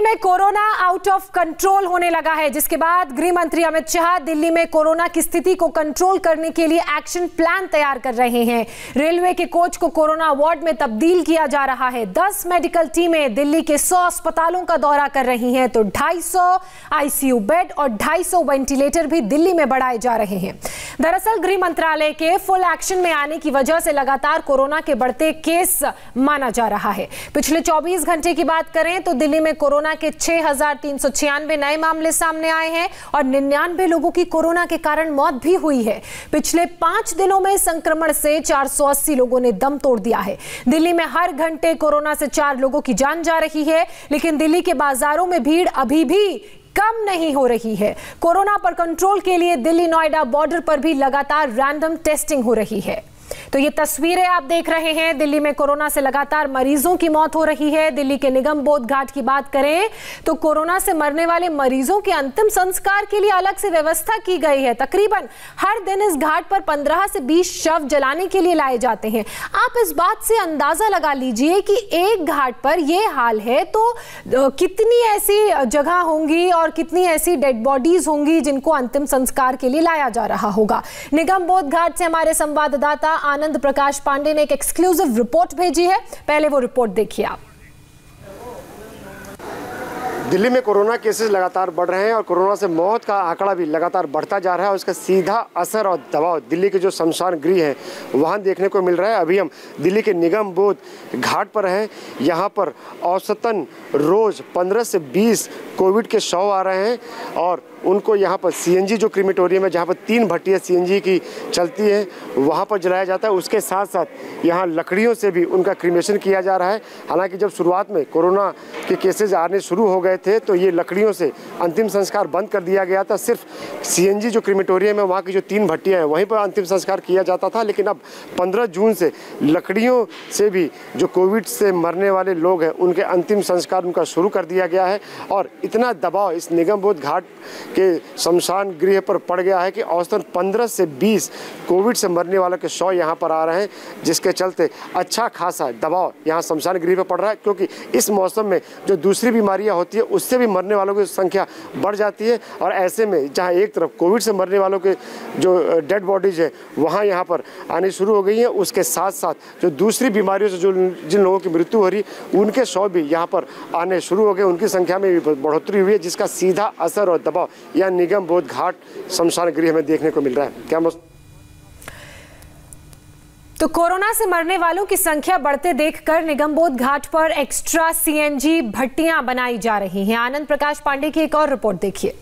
में corona out of control होने लगा है, जिसके बाद गृह मंत्री अमित शाह दिल्ली में कोरोना की स्थिति को कंट्रोल करने के लिए एक्शन प्लान तैयार कर रहे हैं। रेलवे के कोच को कोरोना वार्ड में तब्दील किया जा रहा है। 10 मेडिकल टीमें दिल्ली के 100 अस्पतालों का दौरा कर रही हैं, तो 250 आईसीयू बेड और 250 वेंटिलेटर भी दिल्ली में बढ़ाए जा रहे हैं। दरअसल गृह मंत्रालय के फुल एक्शन में आने की वजह से लगातार कोरोना के बढ़ते केस माना जा रहा है। पिछले 24 घंटे की बात करें तो दिल्ली में कोरोना के 6,396 नए मामले सामने आए हैं और 99 लोगों की कोरोना के कारण मौत भी हुई है। पिछले 5 दिनों में संक्रमण से 480 लोगों ने दम तोड़ दिया है। दिल्ली में हर घंटे कोरोना से 4 लोगों की जान जा रही है, लेकिन दिल्ली के बाजारों में भीड़ अभी भी कम नहीं हो रही है। कोरोना पर कंट्रोल के लिए दिल्ली नोएडा बॉर्डर पर भी लगातार रैंडम टेस्टिंग हो रही है। तो ये तस्वीरें आप देख रहे हैं, दिल्ली में कोरोना से लगातार मरीजों की मौत हो रही है। दिल्ली के निगम बोध घाट की बात करें तो कोरोना से मरने वाले मरीजों के अंतिम संस्कार के लिए अलग से व्यवस्था की गई है। तकरीबन हर दिन इस घाट पर 15 से 20 शव जलाने के लिए लाए जाते हैं। आप इस बात से अंदाजा लगा लीजिए कि एक घाट पर यह हाल है तो कितनी ऐसी जगह होंगी और कितनी ऐसी डेड बॉडीज होंगी जिनको अंतिम संस्कार के लिए लाया जा रहा होगा। निगम बोध घाट से हमारे संवाददाता आनंद प्रकाश पांडे ने एक एक्सक्लूसिव रिपोर्ट भेजी है। पहले वो रिपोर्ट देखिए आप। दिल्ली में कोरोना केसेस लगातार बढ़ रहे हैं और कोरोना से मौत का आंकड़ा भी लगातार बढ़ता जा रहा है और इसका सीधा असर और दबाव दिल्ली के जो शमशान गृह है वहाँ देखने को मिल रहा है। अभी हम दिल्ली के निगम बोध घाट पर हैं। यहाँ पर औसतन रोज 15 से 20 कोविड के शव आ रहे हैं और उनको यहाँ पर सीएनजी जो क्रीमेटोरियम है, जहाँ पर 3 भट्टियाँ सीएनजी की चलती हैं, वहाँ पर जलाया जाता है। उसके साथ साथ यहाँ लकड़ियों से भी उनका क्रीमेशन किया जा रहा है। हालांकि जब शुरुआत में कोरोना के केसेज आने शुरू हो गए थे तो ये लकड़ियों से अंतिम संस्कार बंद कर दिया गया था। सिर्फ सीएनजी जो क्रीमेटोरियम है वहाँ की जो 3 भट्टियाँ हैं वहीं पर अंतिम संस्कार किया जाता था। लेकिन अब 15 जून से लकड़ियों से भी जो कोविड से मरने वाले लोग हैं उनके अंतिम संस्कार उनका शुरू कर दिया गया है। और इतना दबाव इस निगम बोध घाट के शमशान गृह पर पड़ गया है कि औसतन 15 से 20 कोविड से मरने वालों के शव यहाँ पर आ रहे हैं, जिसके चलते अच्छा खासा दबाव यहाँ शमशान गृह पर पड़ रहा है। क्योंकि इस मौसम में जो दूसरी बीमारियाँ होती है उससे भी मरने वालों की संख्या बढ़ जाती है और ऐसे में जहाँ एक तरफ कोविड से मरने वालों के जो डेड बॉडीज है वहाँ यहाँ पर आनी शुरू हो गई है, उसके साथ साथ जो दूसरी बीमारियों से जो जिन लोगों की मृत्यु हो रही उनके शव भी यहाँ पर आने शुरू हो गए। उनकी संख्या में भी बढ़ोतरी हुई है, जिसका सीधा असर और दबाव यह निगम बोध घाट शमशान गृह में देखने को मिल रहा है। क्या तो कोरोना से मरने वालों की संख्या बढ़ते देखकर निगम बोध घाट पर एक्स्ट्रा सीएनजी भट्टियां बनाई जा रही हैं। आनंद प्रकाश पांडे की एक और रिपोर्ट देखिए।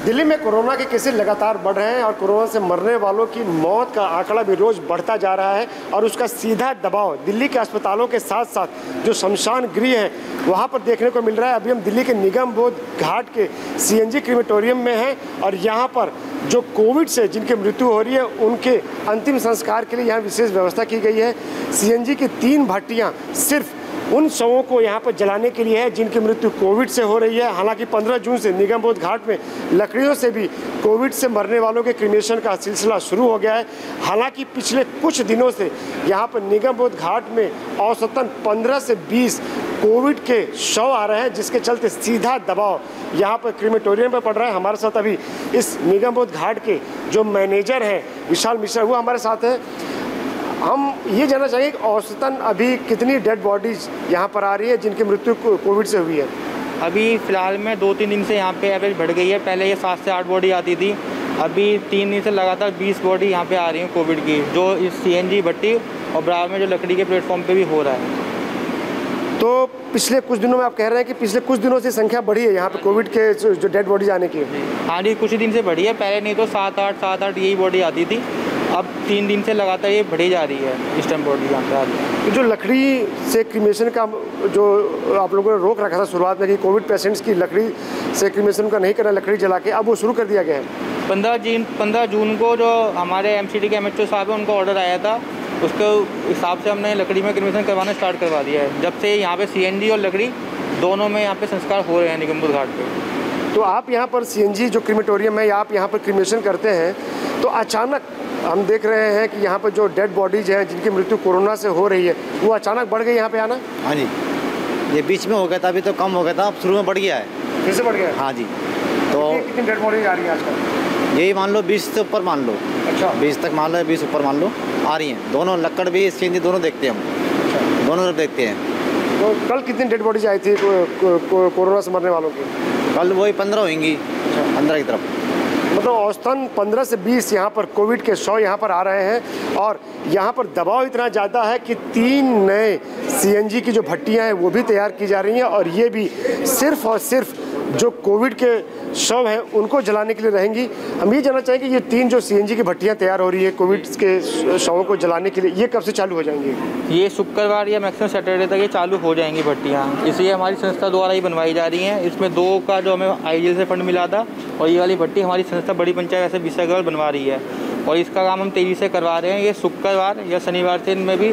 दिल्ली में कोरोना के केसेस लगातार बढ़ रहे हैं और कोरोना से मरने वालों की मौत का आंकड़ा भी रोज बढ़ता जा रहा है और उसका सीधा दबाव दिल्ली के अस्पतालों के साथ साथ जो शमशान गृह है वहाँ पर देखने को मिल रहा है। अभी हम दिल्ली के निगम बोध घाट के सीएनजी क्रीमेटोरियम में हैं और यहाँ पर जो कोविड से जिनकी मृत्यु हो रही है उनके अंतिम संस्कार के लिए यहाँ विशेष व्यवस्था की गई है। सीएनजी की 3 भट्टियाँ सिर्फ उन शवों को यहाँ पर जलाने के लिए है जिनकी मृत्यु कोविड से हो रही है। हालांकि 15 जून से निगम बोध घाट में लकड़ियों से भी कोविड से मरने वालों के क्रीमेशन का सिलसिला शुरू हो गया है। हालांकि पिछले कुछ दिनों से यहाँ पर निगम बोध घाट में औसतन 15 से 20 कोविड के शव आ रहे हैं, जिसके चलते सीधा दबाव यहाँ पर क्रीमेटोरियम पर पड़ रहा है। हमारे साथ अभी इस निगम बोध घाट के जो मैनेजर हैं विशाल मिश्रा, वो हमारे साथ हैं। हम ये जानना चाहेंगे कि औसतन अभी कितनी डेड बॉडीज यहाँ पर आ रही है जिनकी मृत्यु कोविड से हुई है? अभी फ़िलहाल में 2-3 दिन से यहाँ पे एवरेज बढ़ गई है। पहले ये 7 से 8 बॉडी आती थी, अभी 3 दिन से लगातार 20 बॉडी यहाँ पे आ रही है कोविड की, जो इस सीएनजी भट्टी और बराबर में जो लकड़ी के प्लेटफॉर्म पे भी हो रहा है। तो पिछले कुछ दिनों में आप कह रहे हैं कि पिछले कुछ दिनों से संख्या बढ़ी है यहाँ पे कोविड के जो डेड बॉडीज आने की? हाँ जी, कुछ दिन से बढ़ी है। पहले नहीं तो 7-8 यही बॉडी आती थी, अब 3 दिन से लगातार ये बढ़ी जा रही है इस टाइम बॉडी यहाँ पे आ रही है। तो जो लकड़ी से क्रीमेशन का जो आप लोगों ने रोक रखा था शुरुआत में कि कोविड पेशेंट्स की लकड़ी से क्रीमेशन का नहीं करना, लकड़ी जला के, अब वो शुरू कर दिया गया है। 15 जून को जो हमारे एमसीडी के एमएचओ साहब है उनको ऑर्डर आया था, उसके हिसाब से हमने लकड़ी में क्रीमेशन करवाना स्टार्ट करवा दिया है। जब से यहाँ पे सीएनजी और लकड़ी दोनों में यहाँ पे संस्कार हो रहे हैं निगम बोध घाट पे। तो आप यहाँ पर सीएनजी जो क्रीमेटोरियम है आप यहाँ पर क्रीमेशन करते हैं, तो अचानक हम देख रहे हैं कि यहाँ पर जो डेड बॉडीज हैं जिनकी मृत्यु कोरोना से हो रही है वो अचानक बढ़ गई यहाँ पे आना? हाँ जी, ये बीच में हो गया था, अभी तो कम हो गया था, अब शुरू में बढ़ गया है। फिर से बढ़ गया है? हाँ जी। तो कितनी डेड बॉडी आ रही है आजकल? यही मान लो 20 से ऊपर मान लो। अच्छा, 20 तक मान लो, 20 ऊपर मान लो आ रही हैं। दोनों लक्कड़ भी सीएनजी दोनों देखते हैं हम, दोनों तरफ देखते हैं। तो कल कितनी डेड बॉडीज आई थी कोरोना से मरने वालों की? कल वही 15 होंगी, 15 की तरफ। मतलब औसतन 15 से 20 यहाँ पर कोविड के 100 यहाँ पर आ रहे हैं और यहाँ पर दबाव इतना ज़्यादा है कि 3 नए सीएनजी की जो भट्टियाँ हैं वो भी तैयार की जा रही हैं और ये भी सिर्फ और सिर्फ जो कोविड के शव हैं उनको जलाने के लिए रहेंगी। हम ये जानना चाहेंगे ये 3 जो सीएनजी की भट्टियाँ तैयार हो रही है कोविड के शवों को जलाने के लिए, ये कब से चालू हो जाएंगी? ये शुक्रवार या मैक्सिमम सैटरडे तक ये चालू हो जाएंगी भट्टियाँ। इसलिए हमारी संस्था द्वारा ही बनवाई जा रही हैं। इसमें 2 का जो हमें आईजीएल से फंड मिला था और ये वाली भट्टी हमारी संस्था बड़ी पंचायत ऐसे विशाखागढ़ बनवा रही है और इसका काम हम तेज़ी से करवा रहे हैं। ये शुक्रवार या शनिवार से इनमें भी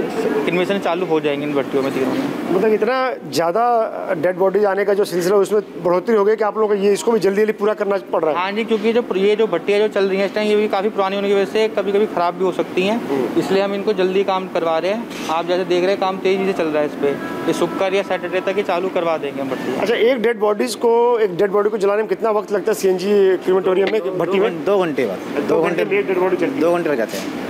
इनवेशन चालू हो जाएंगे इन भट्टियों में, तीनों में। मतलब इतना ज़्यादा डेड बॉडीज आने का जो सिलसिला उसमें बढ़ोतरी हो गई कि आप लोगों को ये इसको भी जल्दी पूरा करना पड़ रहा है? हाँ जी, क्योंकि ये जो भट्टियाँ जो चल रही हैं इस टाइम ये भी काफ़ी पुरानी होने की वजह से कभी कभी ख़राब भी हो सकती हैं, इसलिए हम इनको जल्दी काम करवा रहे हैं। आप जैसे देख रहे हैं काम तेज़ी से चल रहा है इस पर। ये शुक्रवार या सैटरडे तक ही चालू करवा देंगे हम भट्टियाँ। अच्छा, एक डेड बॉडी को जलाने में कितना वक्त लगता है सीएनजी क्रीमेटोरियम में भट्टी में? 2 घंटे बाद, 2 घंटे में एक डेड बॉडी चलती है? 2 घंटे लग जाते हैं।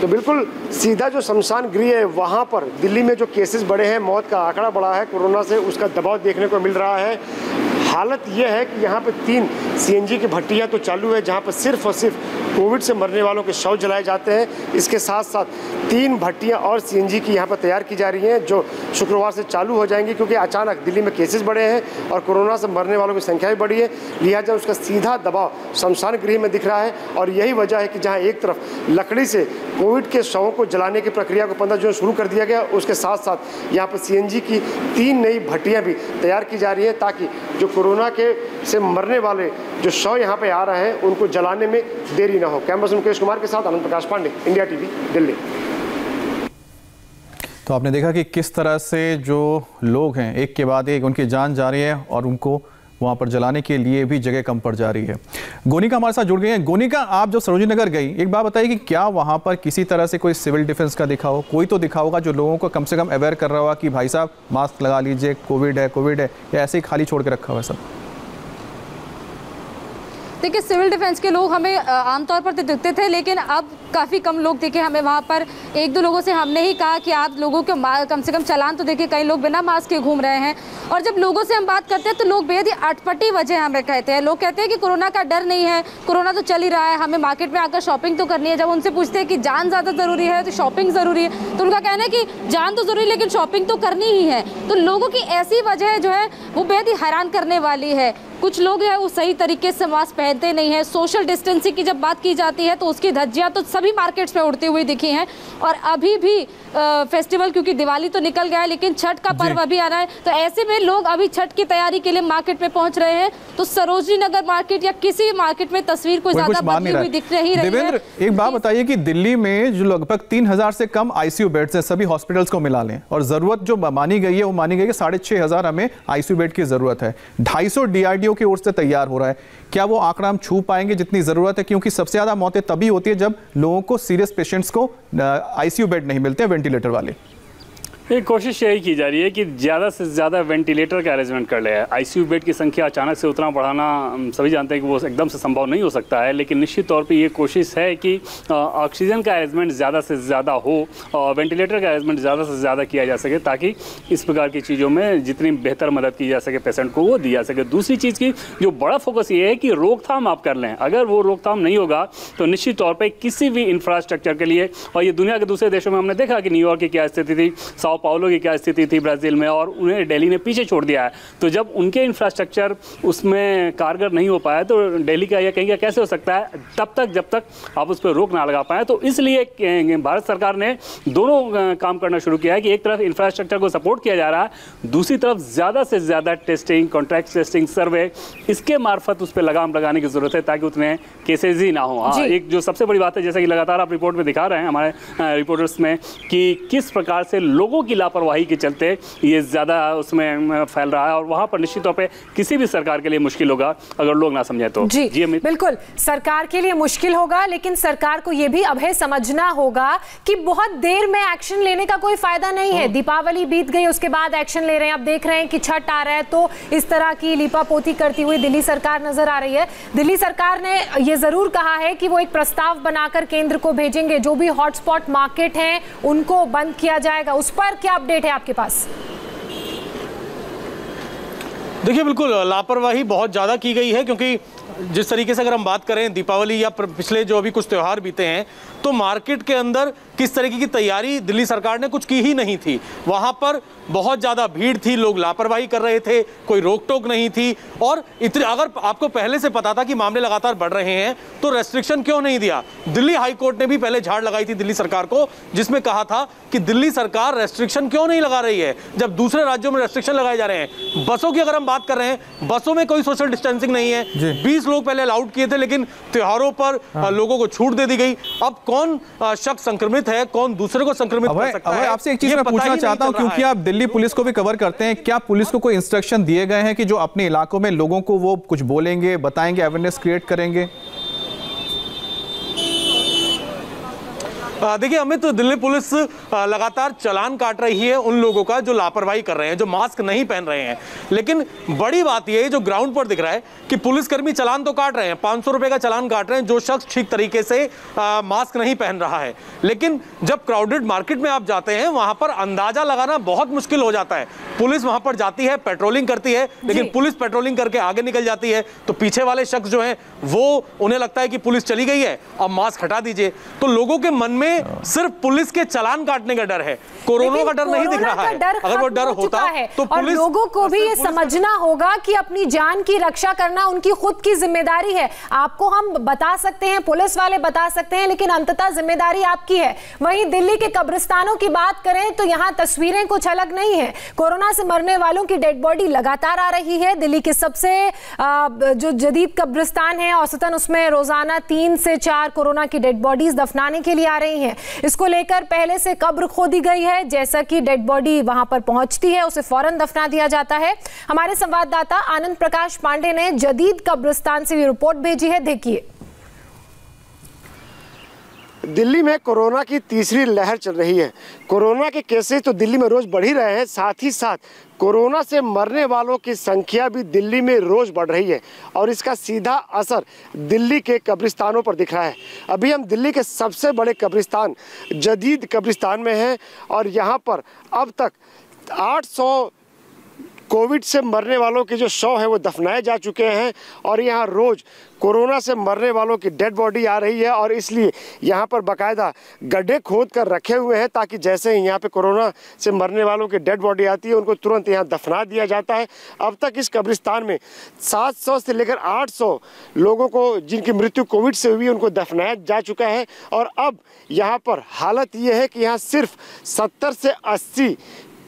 तो बिल्कुल सीधा जो शमशान गृह है वहाँ पर दिल्ली में जो केसेस बढ़े हैं, मौत का आंकड़ा बढ़ा है कोरोना से, उसका दबाव देखने को मिल रहा है। हालत यह है कि यहाँ पे 3 सीएनजी की भट्टियाँ तो चालू है जहाँ पर सिर्फ और सिर्फ कोविड से मरने वालों के शव जलाए जाते हैं। इसके साथ साथ 3 भट्टियाँ और सीएनजी की यहाँ पर तैयार की जा रही हैं जो शुक्रवार से चालू हो जाएंगी, क्योंकि अचानक दिल्ली में केसेस बढ़े हैं और कोरोना से मरने वालों की संख्या भी बढ़ी है, लिहाजा उसका सीधा दबाव शमशान गृह में दिख रहा है। और यही वजह है कि जहाँ एक तरफ लकड़ी से कोविड के शवों को जलाने की प्रक्रिया को 15 जून शुरू कर दिया गया, उसके साथ साथ यहाँ पर सीएनजी की 3 नई भट्टियाँ भी तैयार की जा रही हैं ताकि जो कोरोना के से मरने वाले जो शव यहाँ पे आ रहे हैं उनको जलाने में देरी ना हो। कैमरा से मुकेश कुमार के साथ आनंद प्रकाश पांडे, इंडिया टीवी, दिल्ली। तो आपने देखा कि किस तरह से जो लोग हैं एक के बाद एक उनकी जान जा रही है और उनको वहाँ पर जलाने के लिए भी जगह कम पड़ जा रही है। गोनिका हमारे साथ जुड़ गई हैं। गोनिका, आप जब सरोजिनी नगर गई, एक बात बताइए कि क्या वहाँ पर किसी तरह से कोई सिविल डिफेंस का दिखा हो? कोई तो दिखा होगा जो लोगों को कम से कम अवेयर कर रहा होगा कि भाई साहब मास्क लगा लीजिए, कोविड है, या ऐसे ही खाली छोड़ के रखा हुआ है सब? देखिए, सिविल डिफेंस के लोग हमें आमतौर पर तो दिखते थे, लेकिन अब काफ़ी कम लोग दिखे हमें वहाँ पर। 1-2 लोगों से हमने ही कहा कि आप लोगों के कम से कम चालान तो देखिए, कई लोग बिना मास्क के घूम रहे हैं। और जब लोगों से हम बात करते हैं तो लोग बेहद ही अटपटी वजह हमें कहते हैं। लोग कहते हैं कि कोरोना का डर नहीं है, कोरोना तो चल ही रहा है, हमें मार्केट में आकर शॉपिंग तो करनी है। जब उनसे पूछते हैं कि जान ज़्यादा ज़रूरी है तो शॉपिंग ज़रूरी है, तो उनका कहना है कि जान तो ज़रूरी है लेकिन शॉपिंग तो करनी ही है। तो लोगों की ऐसी वजह जो है वो बेहद ही हैरान करने वाली है। कुछ लोग हैं वो सही तरीके से मास्क पहनते नहीं हैं। सोशल डिस्टेंसिंग की जब बात की जाती है तो उसकी धज्जियाँ तो सभी मार्केट्स में उड़ती हुई दिखी हैं। और अभी भी फेस्टिवल, क्योंकि दिवाली तो निकल गया है लेकिन छठ का पर्व अभी आ रहा है, तो ऐसे में लोग अभी छठ की तैयारी के लिए मार्केट में पहुंच रहे हैं। तो सरोजनी नगर मार्केट या किसी मार्केट में तस्वीर कोई ज्यादा बदली हुई दिख रही है। देवेंद्र, एक बात बताइए कि दिल्ली में जो लगभग 3000 से कम आईसीयू बेड्स हैं सभी हॉस्पिटल्स को मिला लें, और जरूरत जो मानी गई है वो मानी गई है 6500 हमें आईसीयू बेड की जरूरत है। 250 डीआरडीओ की ओर से तैयार हो रहा है। क्या वो आंकड़ा हम छू पाएंगे जितनी जरूरत है? क्योंकि सबसे ज्यादा मौतें तभी होती है जब लोगों को, सीरियस पेशेंट्स को आईसीयू बेड नहीं मिलते, वेंटिलेटर वाले। एक कोशिश यही की जा रही है कि ज़्यादा से ज़्यादा वेंटिलेटर का अरेंजमेंट कर ले। आईसीयू बेड की संख्या अचानक से उतना बढ़ाना सभी जानते हैं कि वो एकदम से संभव नहीं हो सकता है, लेकिन निश्चित तौर पे ये कोशिश है कि ऑक्सीजन का अरेंजमेंट ज़्यादा से ज़्यादा हो और वेंटिलेटर का अरेंजमेंट ज़्यादा से ज़्यादा किया जा सके, ताकि इस प्रकार की चीज़ों में जितनी बेहतर मदद की जा सके पेशेंट को वो दी जा सके। दूसरी चीज़ की जो बड़ा फोकस ये है कि रोकथाम आप कर लें। अगर वो रोकथाम नहीं होगा तो निश्चित तौर पर किसी भी इंफ्रास्ट्रक्चर के लिए, और ये दुनिया के दूसरे देशों में हमने देखा कि न्यूयॉर्क की क्या स्थिति थी, साओ पाउलो की क्या स्थिति थी ब्राज़ील में, और उन्हें दिल्ली ने पीछे छोड़ दिया है। तो जब उनके इंफ्रास्ट्रक्चर उसमें कारगर नहीं हो पाया तो दिल्ली का यह कहीं कैसे हो सकता है तब तक जब तक आप उस पर रोक ना लगा पाए। तो इसलिए भारत सरकार ने दोनों काम करना शुरू किया है कि एक तरफ इंफ्रास्ट्रक्चर को सपोर्ट किया जा रहा है, दूसरी तरफ ज़्यादा से ज़्यादा टेस्टिंग, कॉन्ट्रैक्ट टेस्टिंग, सर्वे, इसके मार्फत उस पर लगाम लगाने की ज़रूरत है ताकि उतने केसेज ही ना हो। एक जो सबसे बड़ी बात है, जैसा कि लगातार आप रिपोर्ट में दिखा रहे हैं हमारे रिपोर्टर्स में, कि किस प्रकार से लोगों की लापरवाही के चलते ये ज़्यादा उसमें फैल रहा है, और वहाँ पर निश्चित तौर पर किसी भी सरकार के लिए मुश्किल होगा अगर लोग ना समझें तो। जी अमित, बिल्कुल सरकार के लिए मुश्किल होगा, लेकिन सरकार को यह भी अब है समझना होगा कि बहुत देर में एक्शन लेने का कोई फायदा नहीं है। दीपावली बीत गई, उसके बाद एक्शन ले रहे हैं। अब देख रहे हैं कि छठ आ रहा है तो इस तरह की लीपापोती करती हुई दिल्ली सरकार नजर आ रही है। दिल्ली सरकार ने यह जरूर कहा है कि वो एक प्रस्ताव बनाकर केंद्र को भेजेंगे, जो भी हॉटस्पॉट मार्केट हैं उनको बंद किया जाएगा। उस पर क्या अपडेट है आपके पास? देखिए, बिल्कुल लापरवाही बहुत ज़्यादा की गई है, क्योंकि जिस तरीके से अगर हम बात करें दीपावली या पिछले जो अभी कुछ त्यौहार बीते हैं, तो मार्केट के अंदर किस तरीके की तैयारी दिल्ली सरकार ने कुछ की ही नहीं थी। वहाँ पर बहुत ज़्यादा भीड़ थी, लोग लापरवाही कर रहे थे, कोई रोक टोक नहीं थी। और इतने अगर आपको पहले से पता था कि मामले लगातार बढ़ रहे हैं तो रेस्ट्रिक्शन क्यों नहीं दिया? दिल्ली हाई कोर्ट ने भी पहले झाड़ लगाई थी दिल्ली सरकार को, जिसमें कहा था कि दिल्ली सरकार रेस्ट्रिक्शन क्यों नहीं लगा रही है जब दूसरे राज्यों में रेस्ट्रिक्शन लगाए जा रहे हैं। बसों की अगर हम बात कर रहे हैं, बसों में कोई सोशल डिस्टेंसिंग नहीं है। 20 लोग पहले अलाउड किए थे, लेकिन त्योहारों पर लोगों को छूट दे दी गई। अब कौन शख्स संक्रमित है, कौन दूसरे को संक्रमित कर सकता है? आपसे एक चीज मैं पूछना चाहता हूं, क्योंकि आप दिल्ली पुलिस को भी कवर करते हैं, क्या पुलिस को कोई इंस्ट्रक्शन दिए गए हैं कि जो अपने इलाकों में लोगों को वो कुछ बोलेंगे, बताएंगे, अवेयरनेस क्रिएट करेंगे? देखिए अमित, दिल्ली पुलिस लगातार चालान काट रही है उन लोगों का जो लापरवाही कर रहे हैं, जो मास्क नहीं पहन रहे हैं। लेकिन बड़ी बात यह है, जो ग्राउंड पर दिख रहा है कि पुलिसकर्मी चालान तो काट रहे हैं, 500 रुपए का चालान काट रहे हैं जो शख्स ठीक तरीके से मास्क नहीं पहन रहा है। लेकिन जब क्राउडेड मार्केट में आप जाते हैं, वहां पर अंदाजा लगाना बहुत मुश्किल हो जाता है। पुलिस वहां पर जाती है, पेट्रोलिंग करती है, लेकिन पुलिस पेट्रोलिंग करके आगे निकल जाती है तो पीछे वाले शख्स जो हैं वो, उन्हें लगता है कि पुलिस चली गई है, अब मास्क हटा दीजिए। तो लोगों के मन में सिर्फ पुलिस के चालान काटने का डर है, कोरोना का डर नहीं दिख रहा है। अगर वो डर होता तो और लोगों को भी ये समझना होगा कि अपनी जान की रक्षा करना उनकी खुद की जिम्मेदारी है। आपको हम बता सकते हैं, पुलिस वाले बता सकते हैं, लेकिन अंततः जिम्मेदारी आपकी है। वहीं दिल्ली के कब्रिस्तानों की बात करें तो यहाँ तस्वीरें कुछ अलग नहीं है। कोरोना से मरने वालों की डेड बॉडी लगातार आ रही है। दिल्ली के सबसे जो जदीद कब्रिस्तान है, औसतन उसमें रोजाना 3 से 4 कोरोना की डेड बॉडीज दफनाने के लिए आ रही हैं। इसको लेकर पहले से कब्र खोदी गई है, जैसा कि डेड बॉडी वहां पर पहुंचती है उसे फौरन दफना दिया जाता है। हमारे संवाददाता आनंद प्रकाश पांडे ने जदीद कब्रिस्तान से ये रिपोर्ट भेजी है, देखिए। दिल्ली में कोरोना की तीसरी लहर चल रही है। कोरोना के केसेस तो दिल्ली में रोज बढ़ ही रहे हैं, साथ ही साथ कोरोना से मरने वालों की संख्या भी दिल्ली में रोज बढ़ रही है और इसका सीधा असर दिल्ली के कब्रिस्तानों पर दिख रहा है। अभी हम दिल्ली के सबसे बड़े कब्रिस्तान जदीद कब्रिस्तान में हैं और यहाँ पर अब तक 800 कोविड से मरने वालों के जो शव है वो दफनाए जा चुके हैं और यहाँ रोज़ कोरोना से मरने वालों की डेड बॉडी आ रही है और इसलिए यहाँ पर बाकायदा गड्ढे खोद कर रखे हुए हैं ताकि जैसे ही यहाँ पे कोरोना से मरने वालों की डेड बॉडी आती है उनको तुरंत यहाँ दफना दिया जाता है। अब तक इस कब्रिस्तान में 700 से लेकर 800 लोगों को जिनकी मृत्यु कोविड से हुई उनको दफनाया जा चुका है और अब यहाँ पर हालत ये है कि यहाँ सिर्फ 70 से 80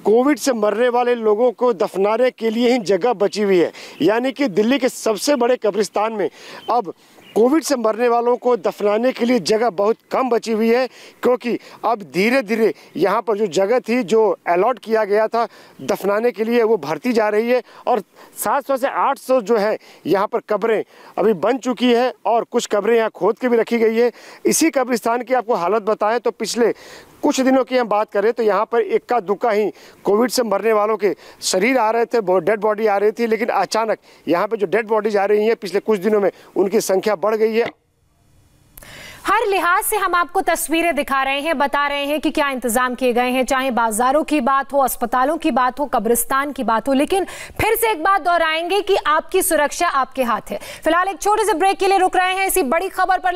कोविड से मरने वाले लोगों को दफनाने के लिए ही जगह बची हुई है। यानी कि दिल्ली के सबसे बड़े कब्रिस्तान में अब कोविड से मरने वालों को दफनाने के लिए जगह बहुत कम बची हुई है, क्योंकि अब धीरे धीरे यहाँ पर जो जगह थी जो अलॉट किया गया था दफनाने के लिए वो भरती जा रही है और 700 से 800 जो है यहाँ पर कब्रें अभी बन चुकी है और कुछ कब्रें यहाँ खोद के भी रखी गई है। इसी कब्रिस्तान की आपको हालत बताएं तो पिछले कुछ दिनों की हम बात करें तो यहाँ पर इक्का दुक्का ही कोविड से मरने वालों के शरीर आ रहे थे, डेड बॉडी आ रही थी, लेकिन अचानक यहाँ पे जो डेड बॉडीज आ रही हैं पिछले कुछ दिनों में उनकी संख्या बढ़ गई है। हर लिहाज से हम आपको तस्वीरें दिखा रहे हैं, बता रहे हैं कि क्या इंतजाम किए गए हैं, चाहे बाजारों की बात हो, अस्पतालों की बात हो, कब्रिस्तान की बात हो, लेकिन फिर से एक बात दोहराएंगे कि आपकी सुरक्षा आपके हाथ है। फिलहाल एक छोटे से ब्रेक के लिए रुक रहे हैं। इसी बड़ी खबर पर